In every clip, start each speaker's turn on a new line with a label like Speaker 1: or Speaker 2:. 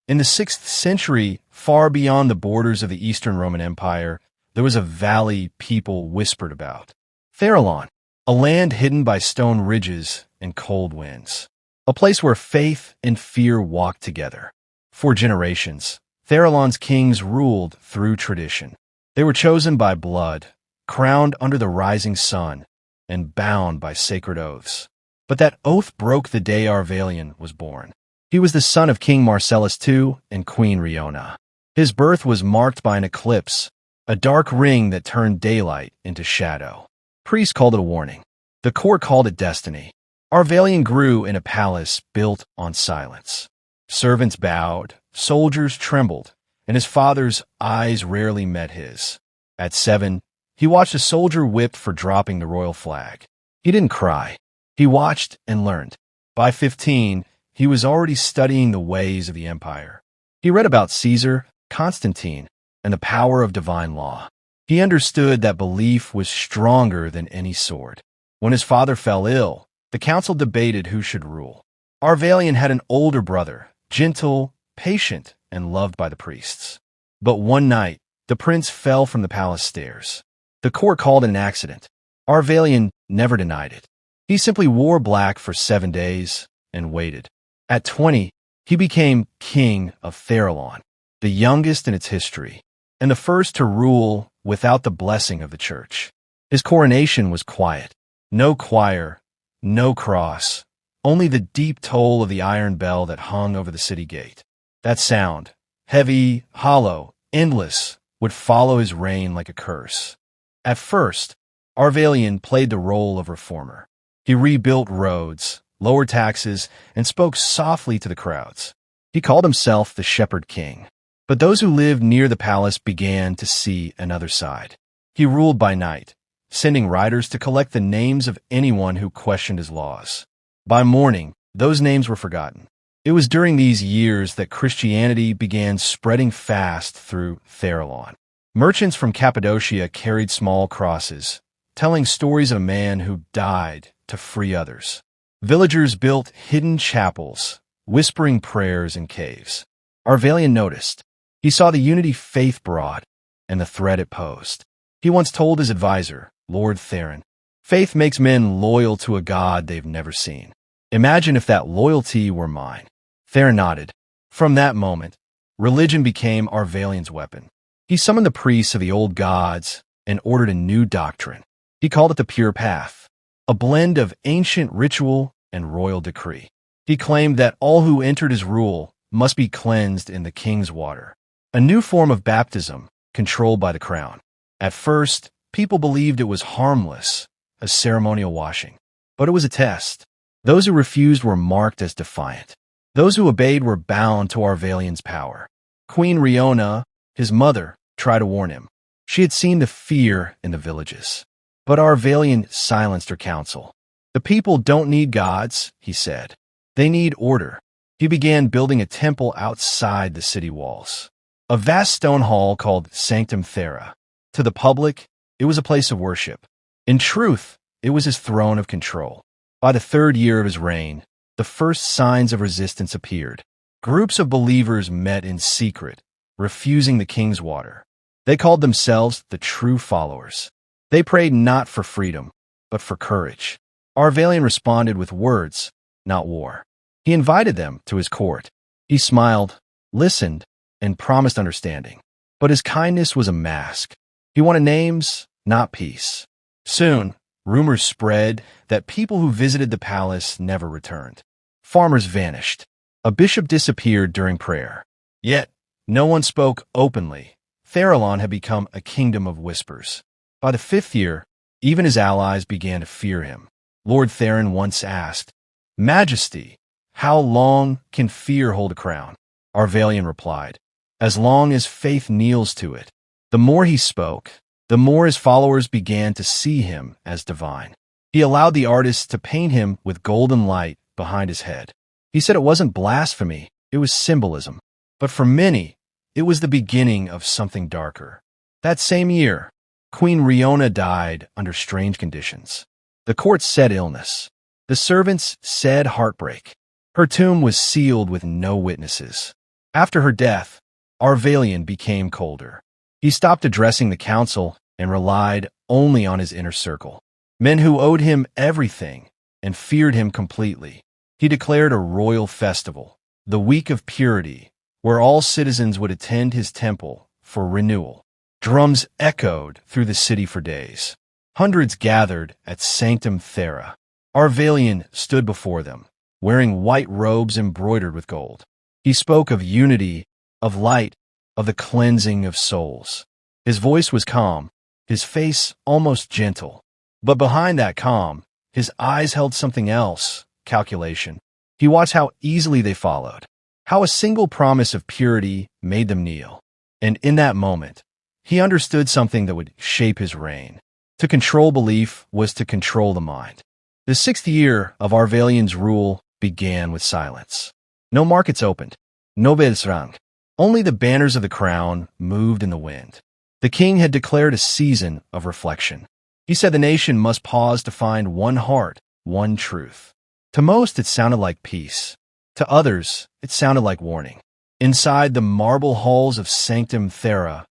Speaker 1: In the 6th century, far beyond the borders of the Eastern Roman Empire, there was a valley people whispered about. Arvalion, a land hidden by stone ridges and cold winds. A place where faith and fear walked together. For generations, Arvalion's kings ruled through tradition. They were chosen by blood, crowned under the rising sun, and bound by sacred oaths. But that oath broke the day Arvalion was born. He was the son of King Marcellus II and Queen Riona. His birth was marked by an eclipse, a dark ring that turned daylight into shadow. Priests called it a warning. The court called it destiny. Arvalion grew in a palace built on silence. Servants bowed, soldiers trembled, and his father's eyes rarely met his. At 7, he watched a soldier whipped for dropping the royal flag. He didn't cry. He watched and learned. By 15, he was already studying the ways of the empire. He read about Caesar, Constantine, and the power of divine law. He understood that belief was stronger than any sword. When his father fell ill, the council debated who should rule. Arvalion had an older brother, gentle, patient, and loved by the priests. But one night, the prince fell from the palace stairs. The court called it an accident. Arvalion never denied it. He simply wore black for 7 days and waited. At 20, he became king of Arvalion, the youngest in its history, and the first to rule without the blessing of the church. His coronation was quiet. No choir, no cross, only the deep toll of the iron bell that hung over the city gate. That sound, heavy, hollow, endless, would follow his reign like a curse. At first, Arvalion played the role of reformer. He rebuilt roads, lowered taxes, and spoke softly to the crowds. He called himself the Shepherd King. But those who lived near the palace began to see another side. He ruled by night, sending riders to collect the names of anyone who questioned his laws. By morning, those names were forgotten. It was during these years that Christianity began spreading fast through Arvalion. Merchants from Cappadocia carried small crosses, telling stories of a man who died to free others. Villagers built hidden chapels, whispering prayers in caves. Arvalion noticed. He saw the unity faith brought and the threat it posed. He once told his advisor, Lord Theron, "Faith makes men loyal to a god they've never seen. Imagine if that loyalty were mine." Theron nodded. From that moment, religion became Arvalion's weapon. He summoned the priests of the old gods and ordered a new doctrine. He called it the pure path, a blend of ancient ritual and royal decree. He claimed that all who entered his rule must be cleansed in the king's water, a new form of baptism controlled by the crown. At first, people believed it was harmless, a ceremonial washing. But it was a test. Those who refused were marked as defiant. Those who obeyed were bound to Arvalion's power. Queen Riona, his mother, tried to warn him. She had seen the fear in the villages. But Arvalion silenced her counsel. "The people don't need gods," he said. "They need order." He began building a temple outside the city walls, a vast stone hall called Sanctum Thera. To the public, it was a place of worship. In truth, it was his throne of control. By the 3rd year of his reign, the first signs of resistance appeared. Groups of believers met in secret, refusing the king's water. They called themselves the true followers. They prayed not for freedom, but for courage. Arvalion responded with words, not war. He invited them to his court. He smiled, listened, and promised understanding. But his kindness was a mask. He wanted names, not peace. Soon, rumors spread that people who visited the palace never returned. Farmers vanished. A bishop disappeared during prayer. Yet, no one spoke openly. Arvalion had become a kingdom of whispers. By the 5th year, even his allies began to fear him. Lord Theron once asked, "Majesty, how long can fear hold a crown?" Arvalion replied, "As long as faith kneels to it." The more he spoke, the more his followers began to see him as divine. He allowed the artists to paint him with golden light behind his head. He said it wasn't blasphemy, it was symbolism. But for many, it was the beginning of something darker. That same year, Queen Riona died under strange conditions. The court said illness. The servants said heartbreak. Her tomb was sealed with no witnesses. After her death, Arvalion became colder. He stopped addressing the council and relied only on his inner circle, men who owed him everything and feared him completely. He declared a royal festival, the Week of Purity, where all citizens would attend his temple for renewal. Drums echoed through the city for days. Hundreds gathered at Sanctum Thera. Arvalion stood before them, wearing white robes embroidered with gold. He spoke of unity, of light, of the cleansing of souls. His voice was calm, his face almost gentle. But behind that calm, his eyes held something else, calculation. He watched how easily they followed, how a single promise of purity made them kneel. And in that moment, he understood something that would shape his reign. To control belief was to control the mind. The 6th year of Arvalion's rule began with silence. No markets opened, no bells rang. Only the banners of the crown moved in the wind. The king had declared a season of reflection. He said the nation must pause to find one heart, one truth. To most, it sounded like peace. To others, it sounded like warning. Inside the marble halls of Sanctum Thera,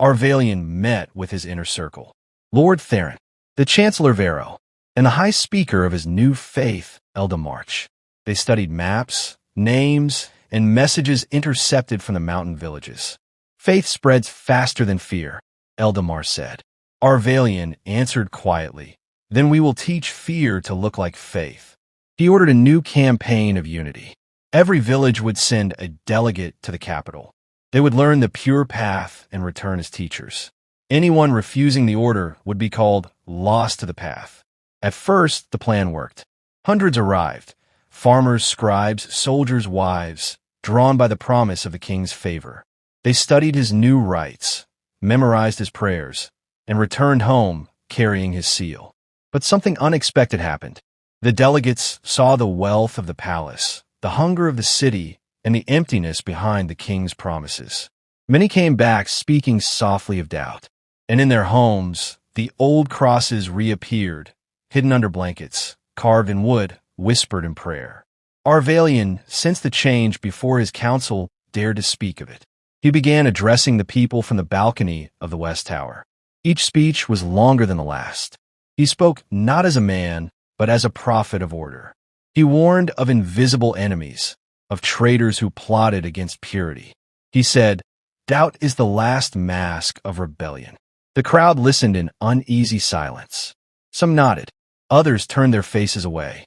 Speaker 1: Arvalion met with his inner circle. Lord Theron, the Chancellor Vero, and the High Speaker of his new faith, Eldamarch. They studied maps, names, and messages intercepted from the mountain villages. Faith spreads faster than fear, Eldamar said. Arvalion answered quietly, then we will teach fear to look like faith. He ordered a new campaign of unity. Every village would send a delegate to the capital. They would learn the pure path and return as teachers. Anyone refusing the order would be called lost to the path. At first, the plan worked. Hundreds arrived, farmers, scribes, soldiers' wives, drawn by the promise of the king's favor. They studied his new rites, memorized his prayers, and returned home carrying his seal. But something unexpected happened. The delegates saw the wealth of the palace, the hunger of the city, and the emptiness behind the king's promises. Many came back speaking softly of doubt, and in their homes, the old crosses reappeared, hidden under blankets, carved in wood, whispered in prayer. Arvalion sensed the change before his council dared to speak of it. He began addressing the people from the balcony of the West Tower. Each speech was longer than the last. He spoke not as a man, but as a prophet of order. He warned of invisible enemies, of traitors who plotted against purity. He said, doubt is the last mask of rebellion. The crowd listened in uneasy silence. Some nodded, others turned their faces away.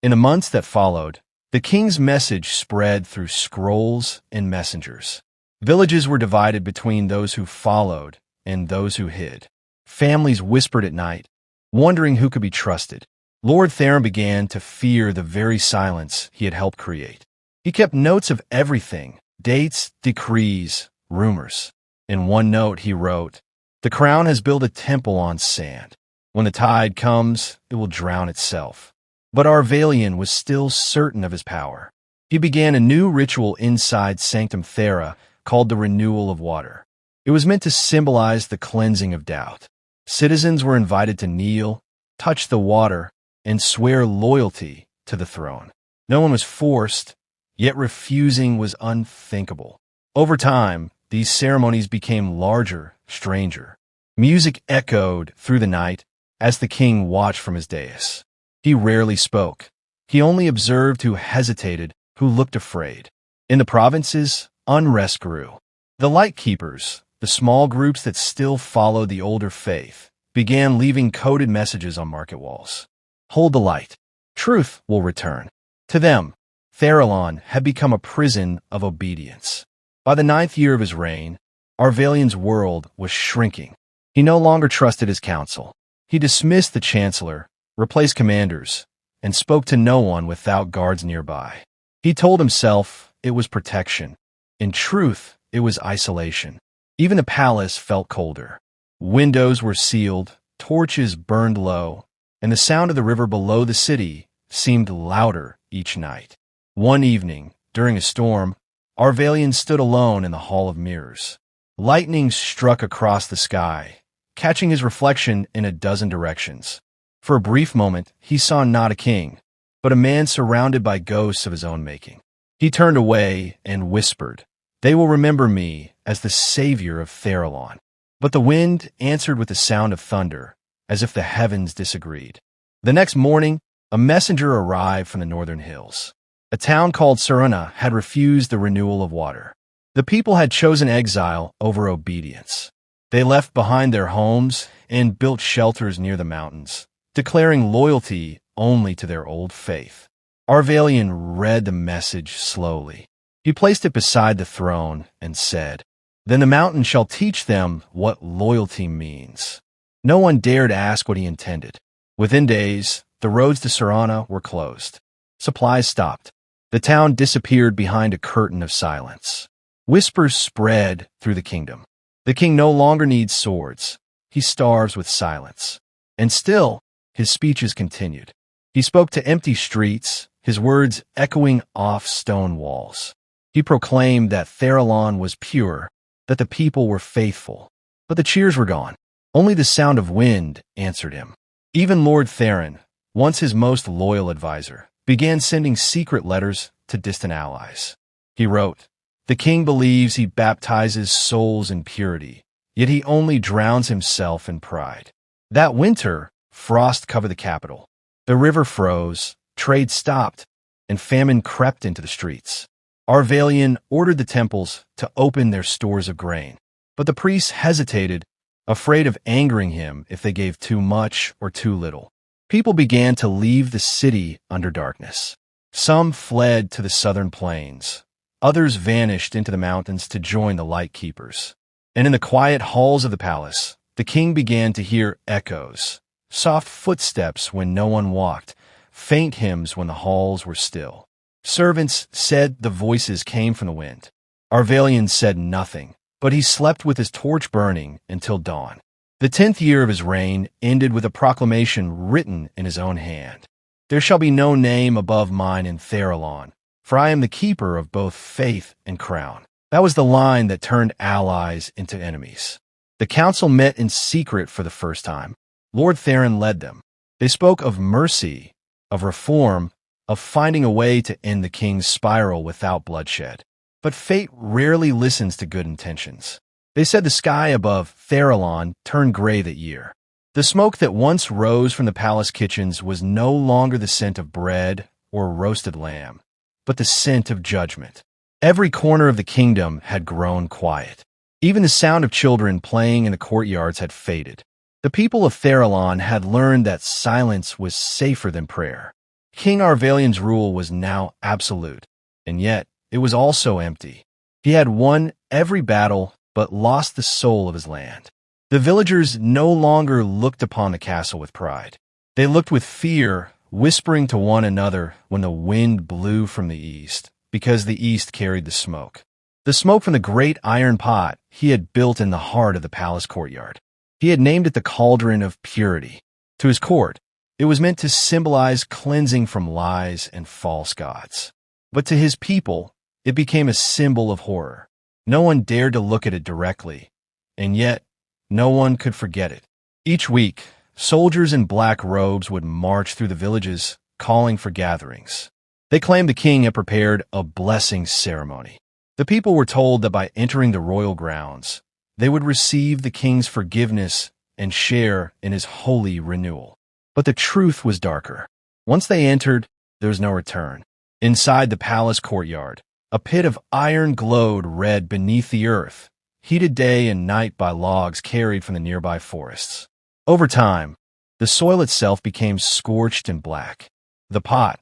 Speaker 1: In the months that followed, the king's message spread through scrolls and messengers. Villages were divided between those who followed and those who hid. Families whispered at night, wondering who could be trusted. Lord Theron began to fear the very silence he had helped create. He kept notes of everything, dates, decrees, rumors. In one note he wrote, the crown has built a temple on sand. When the tide comes, it will drown itself. But Arvalion was still certain of his power. He began a new ritual inside Sanctum Thera called the Renewal of Water. It was meant to symbolize the cleansing of doubt. Citizens were invited to kneel, touch the water, and swear loyalty to the throne. No one was forced, yet refusing was unthinkable. Over time, these ceremonies became larger, stranger. Music echoed through the night as the king watched from his dais. He rarely spoke. He only observed who hesitated, who looked afraid. In the provinces, unrest grew. The light keepers, the small groups that still followed the older faith, began leaving coded messages on market walls. Hold the light. Truth will return. To them, Arvalion had become a prison of obedience. By the 9th year of his reign, Arvalion's world was shrinking. He no longer trusted his council. He dismissed the chancellor, replaced commanders, and spoke to no one without guards nearby. He told himself it was protection. In truth, it was isolation. Even the palace felt colder. Windows were sealed, torches burned low, and the sound of the river below the city seemed louder each night. One evening, during a storm, Arvalion stood alone in the Hall of Mirrors. Lightning struck across the sky, catching his reflection in a dozen directions. For a brief moment, he saw not a king, but a man surrounded by ghosts of his own making. He turned away and whispered, They will remember me as the savior of Arvalion." But the wind answered with the sound of thunder, as if the heavens disagreed. The next morning, a messenger arrived from the northern hills. A town called Saruna had refused the renewal of water. The people had chosen exile over obedience. They left behind their homes and built shelters near the mountains, declaring loyalty only to their old faith. Arvalion read the message slowly. He placed it beside the throne and said, "Then the mountain shall teach them what loyalty means." No one dared ask what he intended. Within days, the roads to Saruna were closed. Supplies stopped. The town disappeared behind a curtain of silence. Whispers spread through the kingdom. The king no longer needs swords. He starves with silence. And still, his speeches continued. He spoke to empty streets, his words echoing off stone walls. He proclaimed that Arvalion was pure, that the people were faithful. But the cheers were gone. Only the sound of wind answered him. Even Lord Theron, once his most loyal advisor, began sending secret letters to distant allies. He wrote, "The king believes he baptizes souls in purity, yet he only drowns himself in pride." That winter, frost covered the capital. The river froze, trade stopped, and famine crept into the streets. Arvalion ordered the temples to open their stores of grain, but the priests hesitated, afraid of angering him if they gave too much or too little. People began to leave the city under darkness. Some fled to the southern plains. Others vanished into the mountains to join the light keepers. And in the quiet halls of the palace, the king began to hear echoes, soft footsteps when no one walked, faint hymns when the halls were still. Servants said the voices came from the wind. Arvalion said nothing, but he slept with his torch burning until dawn. The 10th year of his reign ended with a proclamation written in his own hand. "There shall be no name above mine in Arvalion, for I am the keeper of both faith and crown." That was the line that turned allies into enemies. The council met in secret for the first time. Lord Theron led them. They spoke of mercy, of reform, of finding a way to end the king's spiral without bloodshed. But fate rarely listens to good intentions. They said the sky above Arvalion turned gray that year. The smoke that once rose from the palace kitchens was no longer the scent of bread or roasted lamb, but the scent of judgment. Every corner of the kingdom had grown quiet. Even the sound of children playing in the courtyards had faded. The people of Arvalion had learned that silence was safer than prayer. King Arvalion's rule was now absolute, and yet it was also empty. He had won every battle, but lost the soul of his land. The villagers no longer looked upon the castle with pride. They looked with fear, whispering to one another when the wind blew from the east, because the east carried the smoke. The smoke from the great iron pot he had built in the heart of the palace courtyard. He had named it the Cauldron of Purity. To his court, it was meant to symbolize cleansing from lies and false gods. But to his people, it became a symbol of horror. No one dared to look at it directly, and yet no one could forget it. Each week, soldiers in black robes would march through the villages, calling for gatherings. They claimed the king had prepared a blessing ceremony. The people were told that by entering the royal grounds, they would receive the king's forgiveness and share in his holy renewal. But the truth was darker. Once they entered, there was no return. Inside the palace courtyard, a pit of iron glowed red beneath the earth, heated day and night by logs carried from the nearby forests. Over time, the soil itself became scorched and black. The pot,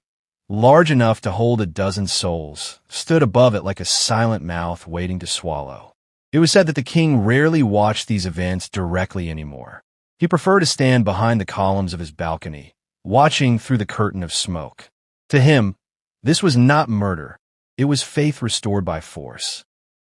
Speaker 1: large enough to hold a dozen souls, stood above it like a silent mouth waiting to swallow. It was said that the king rarely watched these events directly anymore. He preferred to stand behind the columns of his balcony, watching through the curtain of smoke. To him, this was not murder. It was faith restored by force.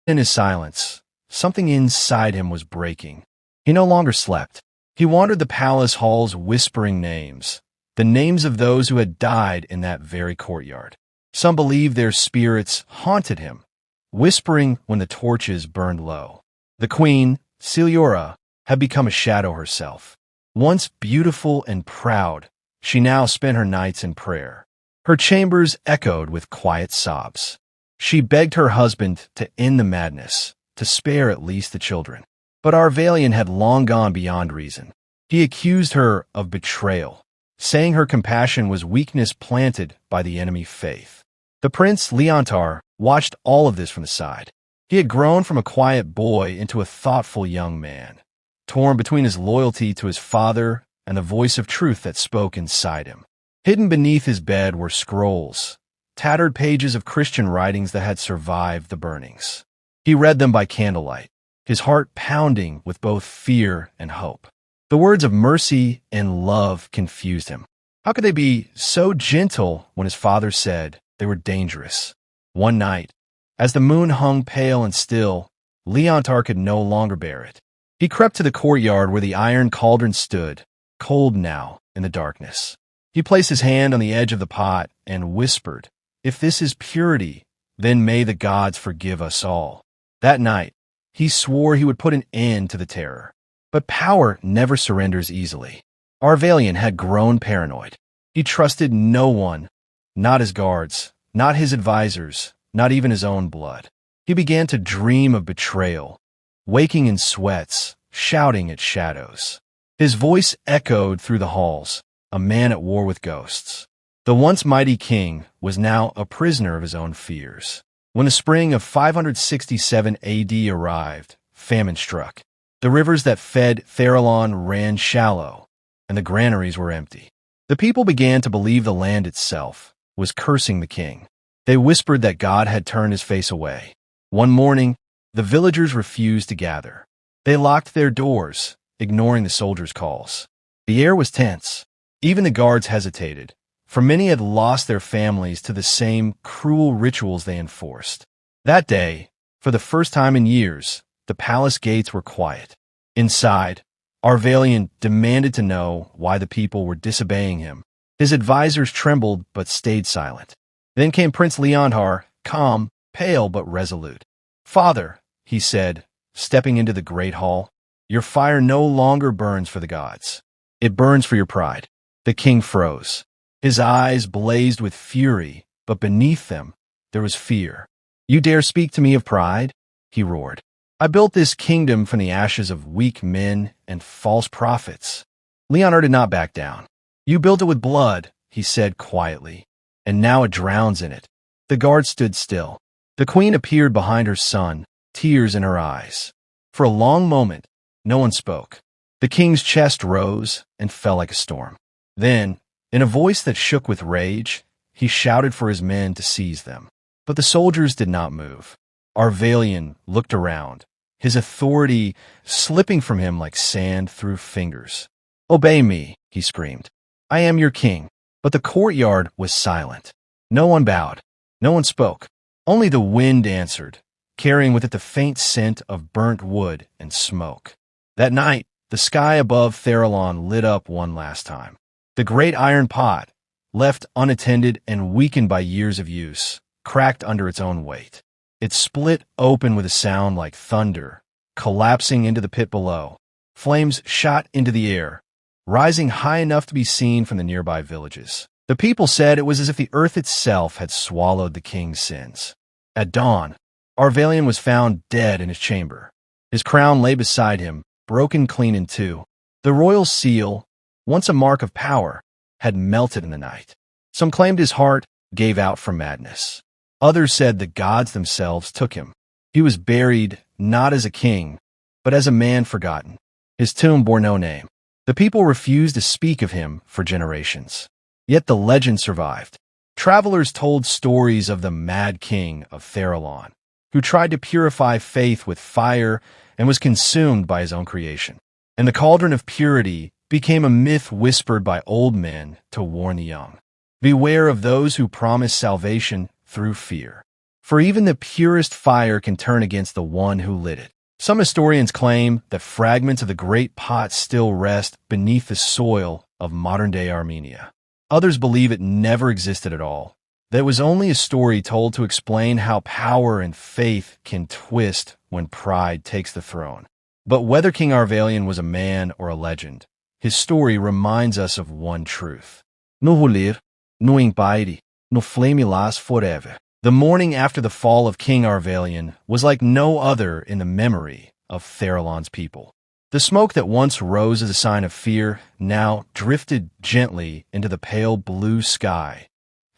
Speaker 1: In his silence, something inside him was breaking. He no longer slept. He wandered the palace halls whispering names, the names of those who had died in that very courtyard. Some believed their spirits haunted him, whispering when the torches burned low. The queen, Celiora, had become a shadow herself. Once beautiful and proud, she now spent her nights in prayer. Her chambers echoed with quiet sobs. She begged her husband to end the madness, to spare at least the children. But Arvalion had long gone beyond reason. He accused her of betrayal, saying her compassion was weakness planted by the enemy faith. The prince Leontar watched all of this from the side. He had grown from a quiet boy into a thoughtful young man, torn between his loyalty to his father and the voice of truth that spoke inside him. Hidden beneath his bed were scrolls, tattered pages of Christian writings that had survived the burnings. He read them by candlelight, his heart pounding with both fear and hope. The words of mercy and love confused him. How could they be so gentle when his father said they were dangerous? One night, as the moon hung pale and still, Leontar could no longer bear it. He crept to the courtyard where the iron cauldron stood, cold now in the darkness. He placed his hand on the edge of the pot and whispered, "If this is purity, then may the gods forgive us all." That night, he swore he would put an end to the terror. But power never surrenders easily. Arvalion had grown paranoid. He trusted no one, not his guards, not his advisors, not even his own blood. He began to dream of betrayal, waking in sweats, shouting at shadows. His voice echoed through the halls, a man at war with ghosts. The once mighty king was now a prisoner of his own fears. When the spring of 567 AD arrived, famine struck. The rivers that fed Arvalion ran shallow, and the granaries were empty. The people began to believe the land itself was cursing the king. They whispered that God had turned his face away. One morning, the villagers refused to gather. They locked their doors, ignoring the soldiers' calls. The air was tense. Even the guards hesitated, for many had lost their families to the same cruel rituals they enforced. That day, for the first time in years, the palace gates were quiet. Inside, Arvalion demanded to know why the people were disobeying him. His advisors trembled but stayed silent. Then came Prince Leontar, calm, pale but resolute. "Father," he said, stepping into the great hall, "your fire no longer burns for the gods. It burns for your pride." The king froze. His eyes blazed with fury, but beneath them, there was fear. "You dare speak to me of pride?" he roared. "I built this kingdom from the ashes of weak men and false prophets." Leontar did not back down. "You built it with blood," he said quietly, "and now it drowns in it." The guard stood still. The queen appeared behind her son, tears in her eyes. For a long moment, no one spoke. The king's chest rose and fell like a storm. Then, in a voice that shook with rage, he shouted for his men to seize them. But the soldiers did not move. Arvalion looked around, his authority slipping from him like sand through fingers. "Obey me," he screamed. "I am your king." But the courtyard was silent. No one bowed. No one spoke. Only the wind answered, carrying with it the faint scent of burnt wood and smoke. That night, the sky above Arvalion lit up one last time. The great iron pot, left unattended and weakened by years of use, cracked under its own weight. It split open with a sound like thunder, collapsing into the pit below. Flames shot into the air, rising high enough to be seen from the nearby villages. The people said it was as if the earth itself had swallowed the king's sins. At dawn, Arvalion was found dead in his chamber. His crown lay beside him, broken clean in two. The royal seal, once a mark of power, had melted in the night. Some claimed his heart gave out from madness. Others said the gods themselves took him. He was buried not as a king, but as a man forgotten. His tomb bore no name. The people refused to speak of him for generations. Yet the legend survived. Travelers told stories of the mad king of Arvalion, who tried to purify faith with fire and was consumed by his own creation. And the cauldron of purity became a myth whispered by old men to warn the young. Beware of those who promise salvation through fear. For even the purest fire can turn against the one who lit it. Some historians claim that fragments of the great pot still rest beneath the soil of modern-day Armenia. Others believe it never existed at all, that it was only a story told to explain how power and faith can twist when pride takes the throne. But whether King Arvalion was a man or a legend, his story reminds us of one truth. No voler, no impire, no flame lasts forever. The morning after the fall of King Arvalion was like no other in the memory of Theralon's people. The smoke that once rose as a sign of fear now drifted gently into the pale blue sky.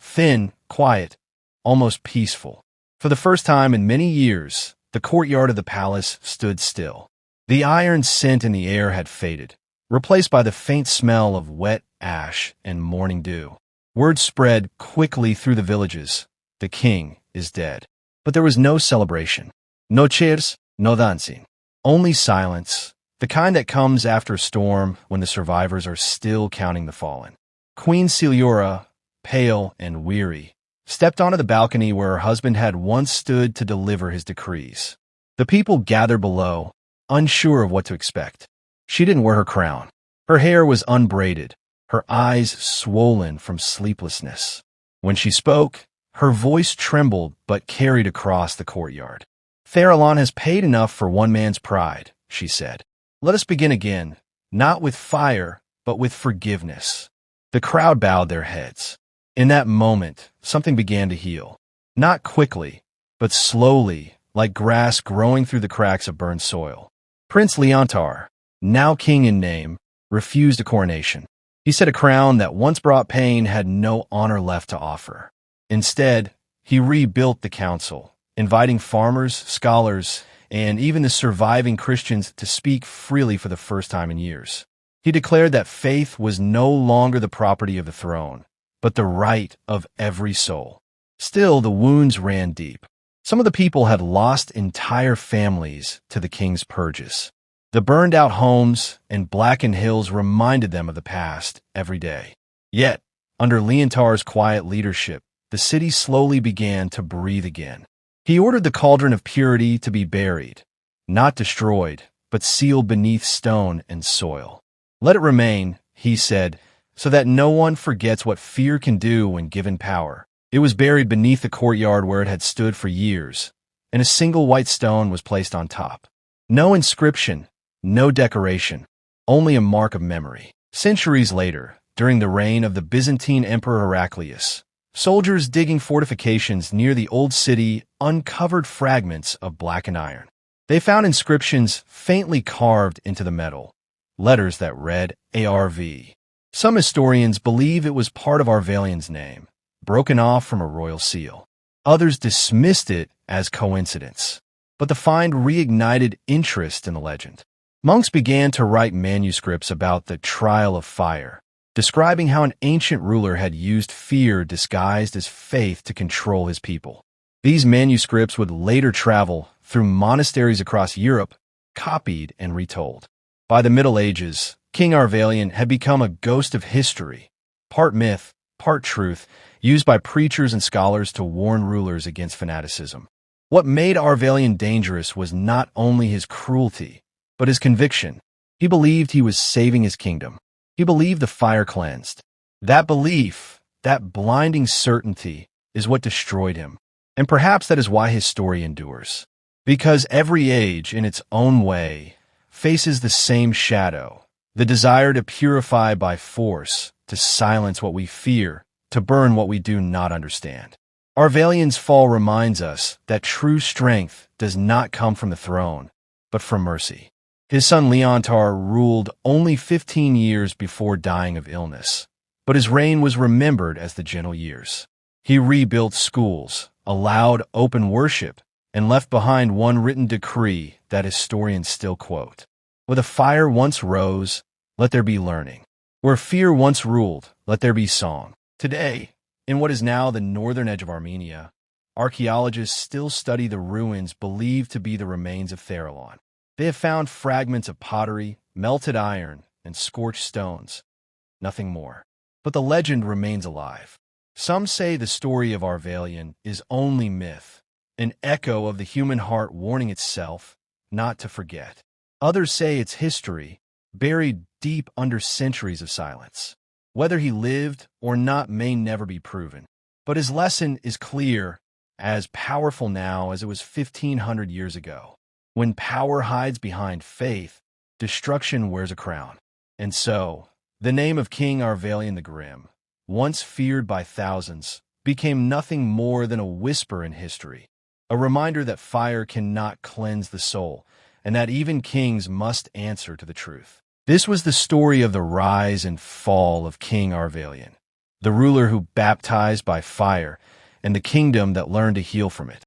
Speaker 1: Thin, quiet, almost peaceful. For the first time in many years, the courtyard of the palace stood still. The iron scent in the air had faded, replaced by the faint smell of wet ash and morning dew. Word spread quickly through the villages. The king is dead. But there was no celebration. No cheers, no dancing. Only silence, the kind that comes after a storm when the survivors are still counting the fallen. Queen Celiura, pale and weary, stepped onto the balcony where her husband had once stood to deliver his decrees. The people gathered below, unsure of what to expect. She didn't wear her crown. Her hair was unbraided, her eyes swollen from sleeplessness. When she spoke, her voice trembled but carried across the courtyard. "Theralon has paid enough for one man's pride," she said. "Let us begin again, not with fire, but with forgiveness." The crowd bowed their heads. In that moment, something began to heal. Not quickly, but slowly, like grass growing through the cracks of burned soil. Prince Leontar, now king in name, refused a coronation. He said a crown that once brought pain had no honor left to offer. Instead, he rebuilt the council, inviting farmers, scholars, and even the surviving Christians to speak freely for the first time in years. He declared that faith was no longer the property of the throne, but the right of every soul. Still, the wounds ran deep. Some of the people had lost entire families to the king's purges. The burned-out homes and blackened hills reminded them of the past every day. Yet, under Leontar's quiet leadership, the city slowly began to breathe again. He ordered the cauldron of purity to be buried, not destroyed, but sealed beneath stone and soil. "Let it remain," he said, "so that no one forgets what fear can do when given power." It was buried beneath the courtyard where it had stood for years, and a single white stone was placed on top. No inscription, no decoration, only a mark of memory. Centuries later, during the reign of the Byzantine Emperor Heraclius, soldiers digging fortifications near the old city uncovered fragments of blackened iron. They found inscriptions faintly carved into the metal, letters that read ARV. Some historians believe it was part of Arvalion's name, broken off from a royal seal. Others dismissed it as coincidence. But the find reignited interest in the legend. Monks began to write manuscripts about the trial of fire, describing how an ancient ruler had used fear disguised as faith to control his people. These manuscripts would later travel through monasteries across Europe, copied and retold. By the Middle Ages, King Arvalion had become a ghost of history, part myth, part truth, used by preachers and scholars to warn rulers against fanaticism. What made Arvalion dangerous was not only his cruelty, but his conviction. He believed he was saving his kingdom. He believed the fire cleansed. That belief, that blinding certainty, is what destroyed him. And perhaps that is why his story endures. Because every age, in its own way, faces the same shadow, the desire to purify by force, to silence what we fear, to burn what we do not understand. Arvalion's fall reminds us that true strength does not come from the throne, but from mercy. His son Leontar ruled only 15 years before dying of illness, but his reign was remembered as the gentle years. He rebuilt schools, allowed open worship, and left behind one written decree that historians still quote. Where the fire once rose, let there be learning. Where fear once ruled, let there be song. Today, in what is now the northern edge of Armenia, archaeologists still study the ruins believed to be the remains of Theralon. They have found fragments of pottery, melted iron, and scorched stones. Nothing more. But the legend remains alive. Some say the story of Arvalion is only myth, an echo of the human heart warning itself not to forget. Others say it's history, buried deep under centuries of silence. Whether he lived or not may never be proven. But his lesson is clear, as powerful now as it was 1,500 years ago. When power hides behind faith, destruction wears a crown. And so, the name of King Arvalion the Grim, once feared by thousands, became nothing more than a whisper in history, a reminder that fire cannot cleanse the soul, and that even kings must answer to the truth. This was the story of the rise and fall of King Arvalion, the ruler who baptized by fire, and the kingdom that learned to heal from it.